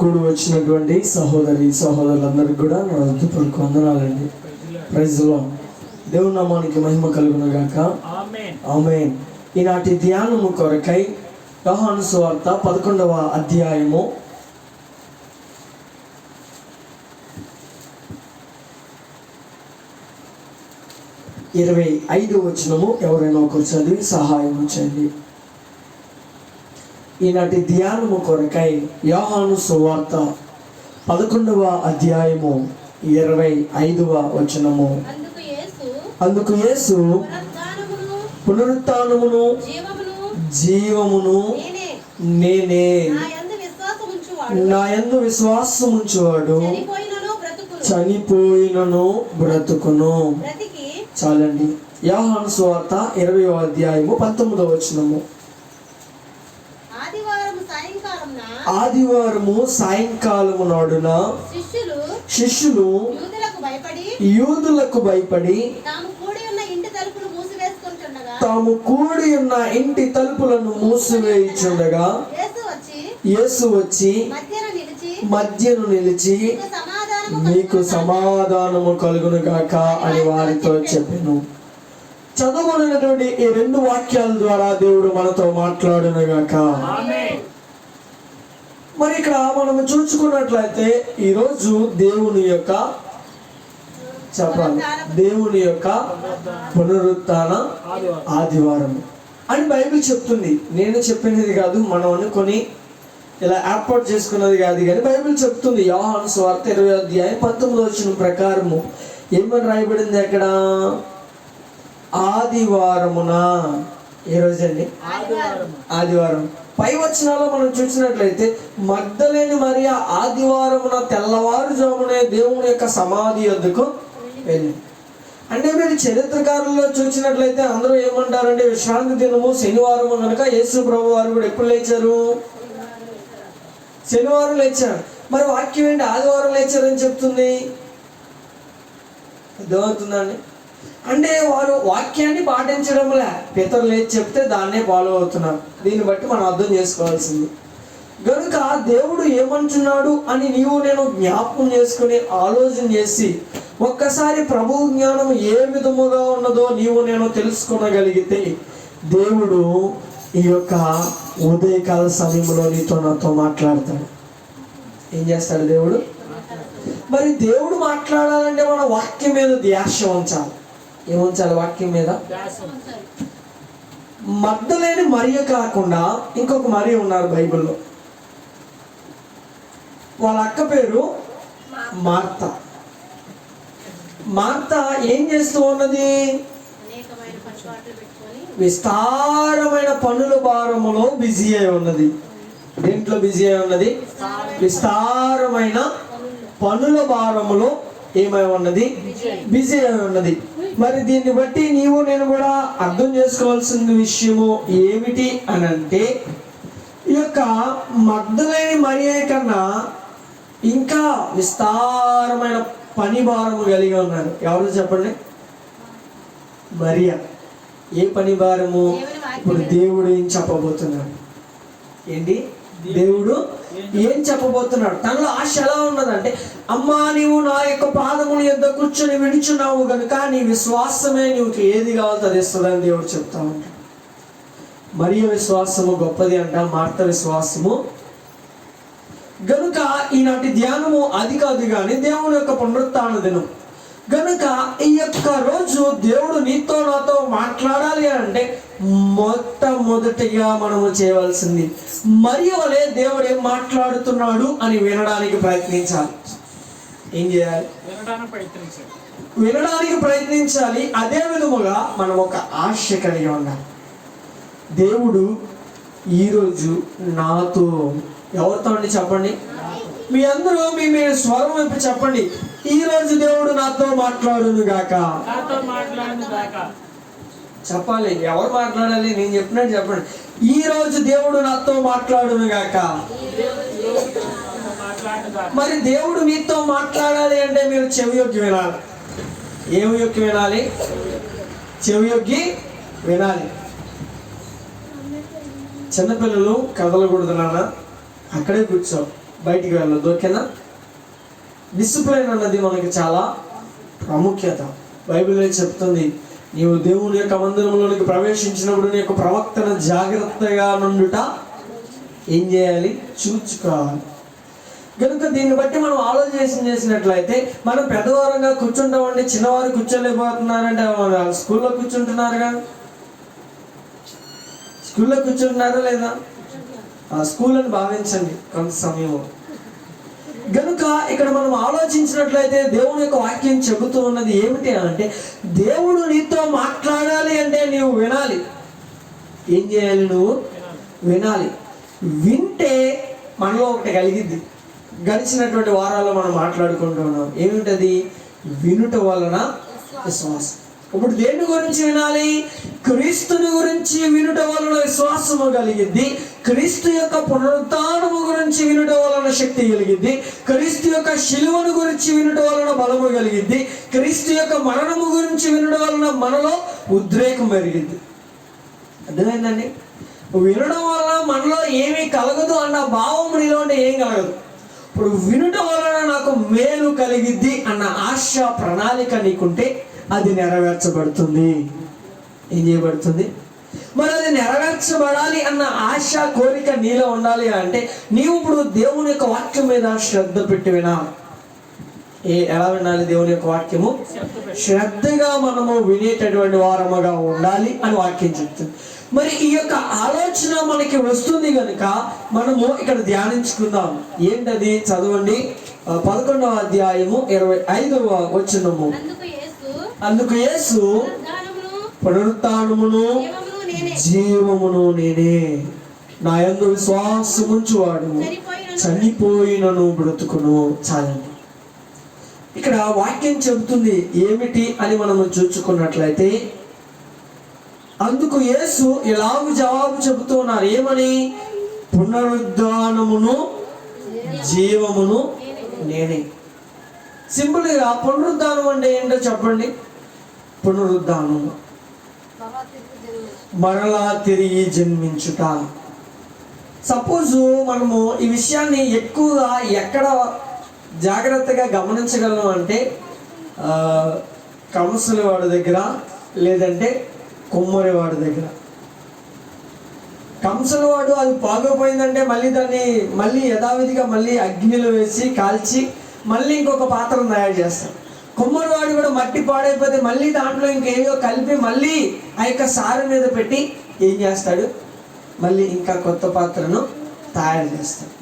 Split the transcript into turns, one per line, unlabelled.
కూడి వచ్చినటువంటి సహోదరులందరికీ కూడా నా హృదయపూర్వక వందనాలండి. Praise lord. దేవుని నామానికి మహిమ కలుగును గాక. ఆమేన్. ఈనాటి ధ్యానము కొరకై యోహాను సువార్త 11వ అధ్యాయము 25వ వచనము ఎవరైనా ఒకరు చదివి సహాయం చేయండి. ఈనాటి ధ్యానము కొరకై యోహాను సువార్త 11వ అధ్యాయము 25వ వచనము. అందుకు యేసు పునరుత్థానమును జీవమును నేనే, నా యందు విశ్వాసముంచువాడు చనిపోయినను బ్రతుకును. చాలండి. యోహాను సువార్త 20వ అధ్యాయము 19వ వచనము. ఆదివారము సాయంకాలము నాడున శిష్యులు యూదులకు భయపడి తాము కూడి ఉన్న ఇంటి తలుపులను మూసివేయుచుండగా యేసు వచ్చి మధ్యను నిలిచి మీకు సమాధానము కలుగును గాక అని వారితో చెప్పెను. చదవబడినటువంటి ఈ రెండు వాక్యాల ద్వారా దేవుడు మనతో మాట్లాడును గాక. మరి ఇక్కడ మనం చూసుకున్నట్లయితే ఈరోజు దేవుని యొక్క పునరుత్థాన ఆదివారం అని బైబిల్ చెప్తుంది. నేను చెప్పినది కాదు, మనం అనుకొని ఇలా ఏర్పాటు చేసుకున్నది కాదు, కానీ బైబిల్ చెప్తుంది. యోహాను సువార్త 20వ అధ్యాయం 19వ వచనం ప్రకారము ఏమని రాయబడింది అక్కడ? ఆదివారమున. ఏ రోజండి? ఆదివారం. పై వచనాల్లో మనం చూసినట్లయితే మగ్దలేని మరియ ఆదివారమున తెల్లవారుజామునే దేవుని యొక్క సమాధి వద్దకు వెళ్ళింది. అంటే మీరు చరిత్రకారుల్లో చూసినట్లయితే అందరూ ఏమంటారంటే విశ్రాంతి దినము శనివారం కనుక యేసు ప్రభు వారు కూడా ఎప్పుడు లేచారు? శనివారం లేచారు. మరి వాక్యం ఏంటి ఆదివారం లేచారని చెప్తుంది? అర్థమవుతుందండి? అంటే వారు వాక్యాన్ని పాటించడంలే, పితరులు లేచి చెప్తే దాన్నే ఫాలో అవుతున్నారు. దీన్ని బట్టి మనం అర్థం చేసుకోవాల్సింది. కనుక దేవుడు ఏమంటున్నాడు అని నీవు నేను జ్ఞాపకం చేసుకుని ఆలోచన చేసి ఒక్కసారి ప్రభు జ్ఞానం ఏ విధముగా ఉన్నదో నీవు నేను తెలుసుకొనగలిగితే దేవుడు ఈ యొక్క ఉదయకాల సమయంలో నీతో నాతో మాట్లాడతాడు. ఏం చేస్తాడు దేవుడు? మరి దేవుడు మాట్లాడాలంటే మన వాక్యం మీద ధ్యాస ఉంచాలి. ఏముంచాలి? వాక్యం మీద. మగ్దలేని మరియ కాకుండా ఇంకొక మరియ ఉన్నారు బైబిల్లో. వాళ్ళ అక్క పేరు మార్త. మార్త ఏం చేస్తూ ఉన్నది? విస్తారమైన పనుల భారములో బిజీ అయి ఉన్నది. దేంట్లో బిజీ అయి ఉన్నది? విస్తారమైన పనుల భారములో ఏమై ఉన్నది? బిజీ అయి ఉన్నది. మరి దీన్ని బట్టి నీవు నేను కూడా అర్థం చేసుకోవాల్సిన విషయము ఏమిటి అని అంటే, ఈ యొక్క మగ్దలేని మరియ కన్నా ఇంకా విస్తారమైన పని భారము కలిగి ఉన్నారు. ఎవరు చెప్పండి? మరియ. ఏ పని భారము? ఇప్పుడు దేవుడు ఏం చెప్పబోతున్నాడు? ఏంటి దేవుడు ఏం చెప్పబోతున్నాడు? తనలో ఆశ ఎలా ఉన్నదంటే, అమ్మా నీవు నా యొక్క పాదముల యొద్ద కూర్చొని విడుచున్నావు కనుక నీ విశ్వాసమే నీకు ఏది కావాలో అది ఇస్తుందని దేవుడు చెప్తా ఉంటాడు. మరియ విశ్వాసము గొప్పది అంట, మార్త విశ్వాసము. గనుక ఈనాటి ధ్యానము అది కాదు కానీ దేవుని యొక్క పునరుత్థాన దినం గనుక ఈ యొక్క రోజు దేవుడు నీతో నాతో మాట్లాడాలి అంటే మొట్టమొదటిగా మనము చేయవలసింది మరియ వలె దేవుడు ఏం మాట్లాడుతున్నాడు అని వినడానికి ప్రయత్నించాలి. ఏం చేయాలి? వినడానికి ప్రయత్నించాలి. అదే విధముగా మనం ఒక ఆశ కలిగి ఉండాలి. దేవుడు ఈరోజు నాతో ఎవరితో అండి? చెప్పండి. మీ అందరూ మీ స్వరం వైపు చెప్పండి. ఈ రోజు దేవుడు నాతో మాట్లాడును గాక. చెప్పాలి. ఎవరు మాట్లాడాలి? నేను చెప్పినట్టు చెప్పండి. ఈ రోజు దేవుడు నాతో మాట్లాడును గాక. మరి దేవుడు మీతో మాట్లాడాలి అంటే మీరు చెవియొగ్గి వినాలి. ఏమి యొక్కి వినాలి? చెవియొగ్గి వినాలి. చిన్నపిల్లలు కదలకూడదు నాన్న, అక్కడే కూర్చో, బయటికి వెళ్ళొద్దు. ఓకేనా? డిసిప్లైన్ అన్నది మనకి చాలా ప్రాముఖ్యత. బైబిల్లో చెప్తుంది, నీవు దేవుని యొక్క మందిరంలోనికి ప్రవేశించినప్పుడు నీ యొక్క ప్రవక్తను జాగ్రత్తగా నుండుట ఏం చేయాలి? చూచుకోవాలి. కనుక దీన్ని బట్టి మనం ఆలోచన చేసినట్లయితే మనం పెద్దవారంగా కూర్చుంటామండి, చిన్నవారు కూర్చోలేకపోతున్నారంటే మన స్కూల్లో కూర్చుంటున్నారుగా. స్కూల్లో కూర్చుంటున్నారా లేదా? స్కూల్ అని భావించండి కొంత సమయం. కనుక ఇక్కడ మనం ఆలోచించినట్లయితే దేవుని యొక్క వాక్యం చెబుతూ ఉన్నది ఏమిటి అంటే, దేవుడు నీతో మాట్లాడాలి అంటే నీవు వినాలి. ఏం చేయాలి? నువ్వు వినాలి. వింటే మనలో ఒకటి కలిగిద్ది. గడిచినటువంటి వారాల్లో మనం మాట్లాడుకుంటున్నాం. ఏమిటది? వినుట వలన విశ్వాసం. ఇప్పుడు దేని గురించి వినాలి? క్రీస్తుని గురించి వినుట వలన విశ్వాసము కలిగిద్ది. క్రీస్తు యొక్క పునరుత్థానము గురించి వినుట వలన శక్తి కలిగిద్ది. క్రీస్తు యొక్క శిలువను గురించి వినుట వలన బలము కలిగిద్ది. క్రీస్తు యొక్క మరణము గురించి వినుట వలన మనలో ఉద్రేకం పెరిగిద్ది. అర్థమైందండి? వినడం వలన మనలో ఏమీ కలగదు అన్న భావం నీలో ఉంటే ఏం కలగదు. ఇప్పుడు వినుట వలన నాకు మేలు కలిగిద్ది అన్న ఆశ ప్రణాళిక నీకుంటే అది నెరవేర్చబడుతుంది. ఏం చేయబడుతుంది? మరి అది నెరవేర్చబడాలి అన్న ఆశ కోరిక నీలో ఉండాలి అంటే నీవు ఇప్పుడు దేవుని యొక్క వాక్యం మీద శ్రద్ధ పెట్టి వినాలి. ఎలా వినాలి? దేవుని యొక్క వాక్యము శ్రద్ధగా మనము వినేటటువంటి వారముగా ఉండాలి అని వాక్యం చెప్తుంది. మరి ఈ యొక్క ఆలోచన మనకి వస్తుంది కనుక మనము ఇక్కడ ధ్యానించుకుందాం. ఏంటది? చదవండి. 11వ అధ్యాయము 25వ వచనము. అందుకు యేసు, పునరుత్థానమును జీవమును నేనే, నా యందు విశ్వాసముంచువాడు చనిపోయినను బ్రతుకును. చాలండి. ఇక్కడ వాక్యం చెబుతుంది ఏమిటి అని మనము చూసుకున్నట్లయితే, అందుకు యేసు ఎలాగూ జవాబు చెబుతున్నారు. ఏమని? పునరుద్ధానమును జీవమును నేనే. సింపుల్గా పునరుద్ధానం అంటే ఏంటో చెప్పండి. పునరుద్ధానం మరలా తిరిగి జన్మించుట. సపోజు మనము ఈ విషయాన్ని ఎక్కువగా ఎక్కడ జాగ్రత్తగా గమనించగలను అంటే కంసుల వాడి దగ్గర, లేదంటే కొమ్మరి వాడి దగ్గర. కంసుల వాడు అది బాగోపోయిందంటే మళ్ళీ దాన్ని మళ్ళీ యథావిధిగా మళ్ళీ అగ్నిలో వేసి కాల్చి మళ్ళీ ఇంకొక పాత్రను తయారు చేస్తాడు. కొమ్మరి వాడు కూడా మట్టి పాడైపోతే మళ్ళీ దాంట్లో ఇంకేదో కలిపి మళ్ళీ ఆ యొక్క సారు మీద పెట్టి ఏం చేస్తాడు? మళ్ళీ ఇంకా కొత్త పాత్రను తయారు చేస్తాడు.